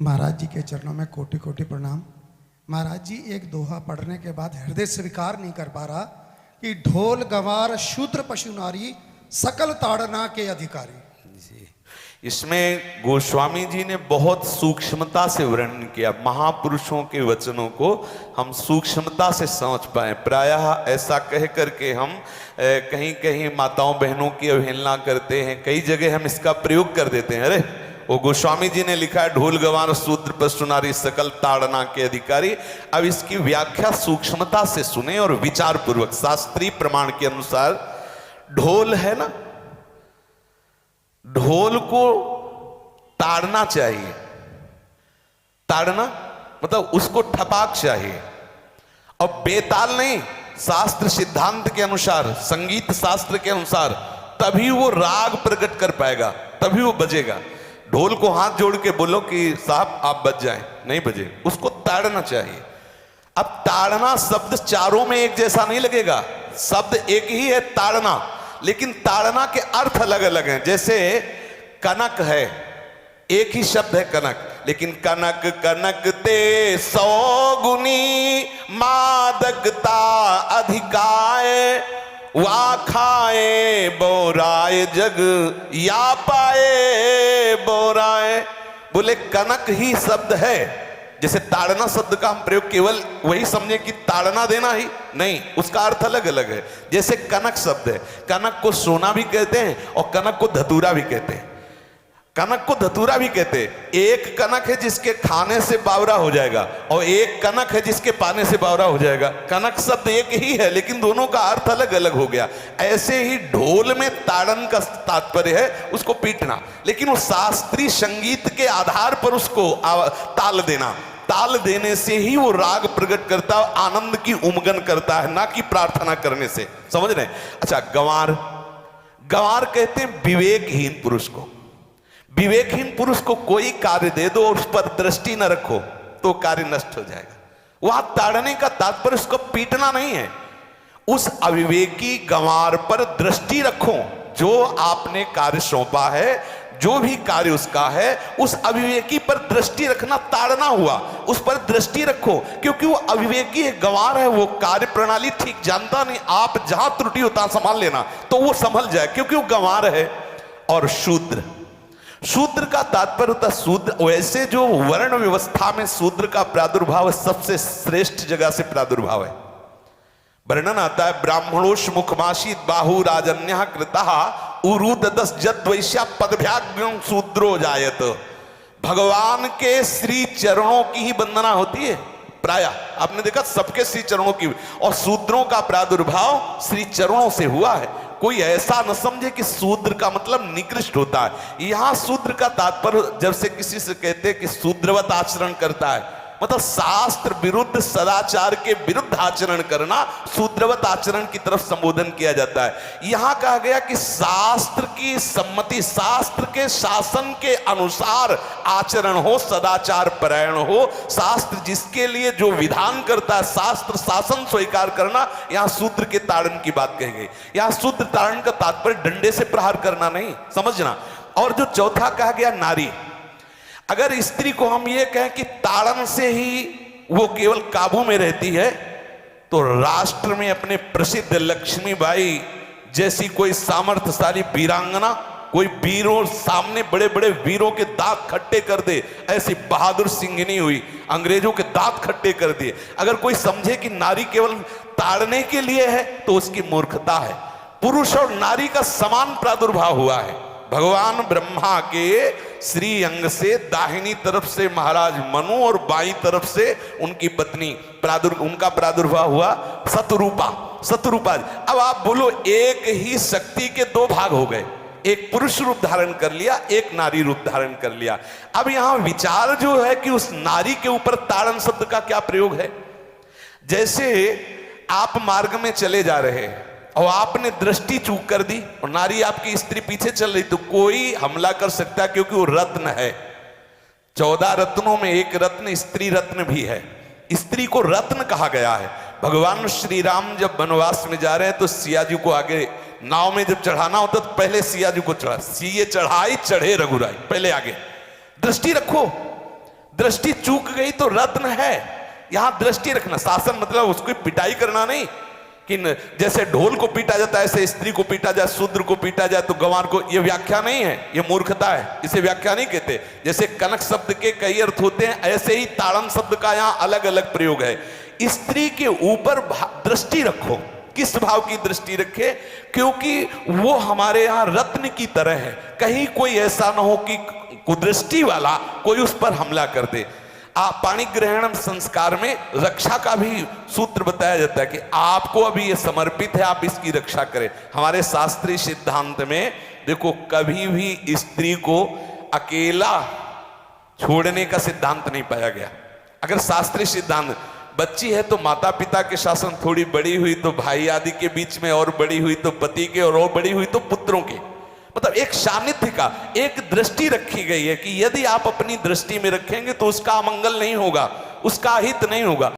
महाराज जी के चरणों में कोटि कोटि प्रणाम। महाराज जी एक दोहा पढ़ने के बाद हृदय स्वीकार नहीं कर पा रहा कि ढोल गंवार शूद्र पशु नारी सकल ताड़ना के अधिकारी। जी, इसमें गोस्वामी जी ने बहुत सूक्ष्मता से वर्णन किया। महापुरुषों के वचनों को हम सूक्ष्मता से समझ पाए। प्रायः ऐसा कह करके हम कहीं कहीं माताओं बहनों की अवहेलना करते हैं, कई जगह हम इसका प्रयोग कर देते हैं। अरे वो गोस्वामी जी ने लिखा है ढोल गंवार शूद्र पशु नारी सकल ताड़ना के अधिकारी। अब इसकी व्याख्या सूक्ष्मता से सुने और विचार पूर्वक। शास्त्रीय प्रमाण के अनुसार ढोल है ना, ढोल को ताड़ना चाहिए। ताड़ना मतलब उसको ठपाक चाहिए और बेताल नहीं। शास्त्र सिद्धांत के अनुसार, संगीत शास्त्र के अनुसार तभी वो राग प्रकट कर पाएगा, तभी वो बजेगा। ढोल को हाथ जोड़ के बोलो कि साहब आप बज जाएं, नहीं बजे, उसको ताड़ना चाहिए। अब ताड़ना शब्द चारों में एक जैसा नहीं लगेगा। शब्द एक ही है ताड़ना, लेकिन ताड़ना के अर्थ अलग अलग हैं। जैसे कनक है, एक ही शब्द है कनक, लेकिन कनक कनक ते 100 गुनी मादकता अधिकाय, वा खाए बोराए जग या पाए बोराए। बोले कनक ही शब्द है। जैसे ताड़ना शब्द का हम प्रयोग केवल वही समझे कि ताड़ना देना ही नहीं, उसका अर्थ अलग अलग है। जैसे कनक शब्द है, कनक को सोना भी कहते हैं और कनक को धतूरा भी कहते हैं। कनक को धतूरा भी कहते हैं। एक कनक है जिसके खाने से बावरा हो जाएगा और एक कनक है जिसके पाने से बावरा हो जाएगा। कनक शब्द एक ही है, लेकिन दोनों का अर्थ अलग अलग हो गया। ऐसे ही ढोल में ताड़न का तात्पर्य है उसको पीटना, लेकिन वो शास्त्रीय संगीत के आधार पर उसको ताल देना। ताल देने से ही वो राग प्रकट करता है, आनंद की उमगन करता है, ना कि प्रार्थना करने से। समझ रहे? अच्छा, गंवार, गंवार कहते हैं विवेकहीन पुरुष को। विवेकहीन पुरुष को कोई कार्य दे दो और उस पर दृष्टि न रखो तो कार्य नष्ट हो जाएगा। वहां ताड़ने का तात्पर्य उसको पीटना नहीं है। उस अविवेकी गंवार पर दृष्टि रखो। जो आपने कार्य सौंपा है, जो भी कार्य उसका है, उस अविवेकी पर दृष्टि रखना ताड़ना हुआ। उस पर दृष्टि रखो, क्योंकि वो अविवेकी है, गंवार है, वो कार्य प्रणाली ठीक जानता नहीं। आप जहां त्रुटि होता संभाल लेना तो वो संभल जाए, क्योंकि वो गंवार है। और शूद्र, शूद्र का तात्पर्य होता है शूद्र। वैसे जो वर्ण व्यवस्था में शूद्र का प्रादुर्भाव सबसे श्रेष्ठ जगह से प्रादुर्भाव है। वर्णन आता है ब्राह्मणोष मुखमाशी बाहु राजन्य कृतः उरुददस जद वैश्या पदभ्याग्यं शूद्रो जायत। भगवान के श्री चरणों की ही वंदना होती है। प्राय आपने देखा सबके श्री चरणों की, और शूद्रों का प्रादुर्भाव श्री चरणों से हुआ है। कोई ऐसा न समझे कि शूद्र का मतलब निकृष्ट होता है। यहां शूद्र का तात्पर्य जब से किसी से कहते हैं कि शूद्रवत आचरण करता है, मतलब शास्त्र विरुद्ध, सदाचार के विरुद्ध आचरण करना शूद्रवत आचरण की तरफ संबोधन किया जाता है। यहां कहा गया कि शास्त्र की सम्मति, शास्त्र के शासन के अनुसार आचरण हो, सदाचार परायण हो। शास्त्र जिसके लिए जो विधान करता है, शास्त्र शासन स्वीकार करना, यहां शूद्र के ताड़न की बात कही गई। यहां शूद्र ताड़न का तात्पर्य डंडे से प्रहार करना नहीं, समझना। और जो चौथा कहा गया नारी, अगर स्त्री को हम ये कहें कि ताड़न से ही वो केवल काबू में रहती है, तो राष्ट्र में अपने प्रसिद्ध लक्ष्मीबाई जैसी कोई सामर्थ्यशाली वीरांगना, कोई वीरों सामने बड़े बड़े वीरों के दांत खट्टे कर दे, ऐसी बहादुर सिंघनी हुई, अंग्रेजों के दांत खट्टे कर दिए। अगर कोई समझे कि नारी केवल ताड़ने के लिए है तो उसकी मूर्खता है। पुरुष और नारी का समान प्रादुर्भाव हुआ है। भगवान ब्रह्मा के श्री अंग से दाहिनी तरफ से महाराज मनु और बाईं तरफ से उनकी पत्नी उनका प्रादुर्भाव हुआ शतरूपा। शतरूपा, अब आप बोलो एक ही शक्ति के दो भाग हो गए, एक पुरुष रूप धारण कर लिया, एक नारी रूप धारण कर लिया। अब यहां विचार जो है कि उस नारी के ऊपर ताड़न शब्द का क्या प्रयोग है। जैसे आप मार्ग में चले जा रहे हैं और आपने दृष्टि चूक कर दी और नारी आपकी स्त्री पीछे चल रही, तो कोई हमला कर सकता है, क्योंकि वो रत्न है। 14 रत्नों में एक रत्न स्त्री रत्न भी है। स्त्री को रत्न कहा गया है। भगवान श्री राम जब वनवास में जा रहे हैं तो सिया जी को आगे नाव में जब चढ़ाना होता तो पहले सिया जी को चढ़ा, सीए चढ़ाई चढ़े रघुराई, पहले आगे। दृष्टि रखो, दृष्टि चूक गई तो रत्न है, यहां दृष्टि रखना। शासन मतलब उसको पिटाई करना नहीं कि जैसे ढोल को पीटा जाता है ऐसे स्त्री को पीटा जाए, शूद्र को पीटा जाए तो गंवार को, यह व्याख्या नहीं है, यह मूर्खता है, इसे व्याख्या नहीं कहते। जैसे कनक शब्द के कई अर्थ होते हैं, ऐसे ही ताड़न शब्द का यहां अलग अलग प्रयोग है। स्त्री के ऊपर दृष्टि रखो। किस भाव की दृष्टि रखे? क्योंकि वो हमारे यहां रत्न की तरह है, कहीं कोई ऐसा ना हो कि कुदृष्टि वाला कोई उस पर हमला कर दे। पाणी ग्रहण संस्कार में रक्षा का भी सूत्र बताया जाता है कि आपको अभी ये समर्पित है, आप इसकी रक्षा करें। हमारे शास्त्रीय सिद्धांत में देखो, कभी भी स्त्री को अकेला छोड़ने का सिद्धांत नहीं पाया गया। अगर शास्त्रीय सिद्धांत, बच्ची है तो माता पिता के शासन, थोड़ी बड़ी हुई तो भाई आदि के बीच में, और बड़ी हुई तो पति के, और बड़ी हुई तो पुत्रों के, मतलब एक सानिध्य का, एक दृष्टि रखी गई है कि यदि आप अपनी दृष्टि में रखेंगे तो उसका अमंगल नहीं होगा, उसका हित नहीं होगा।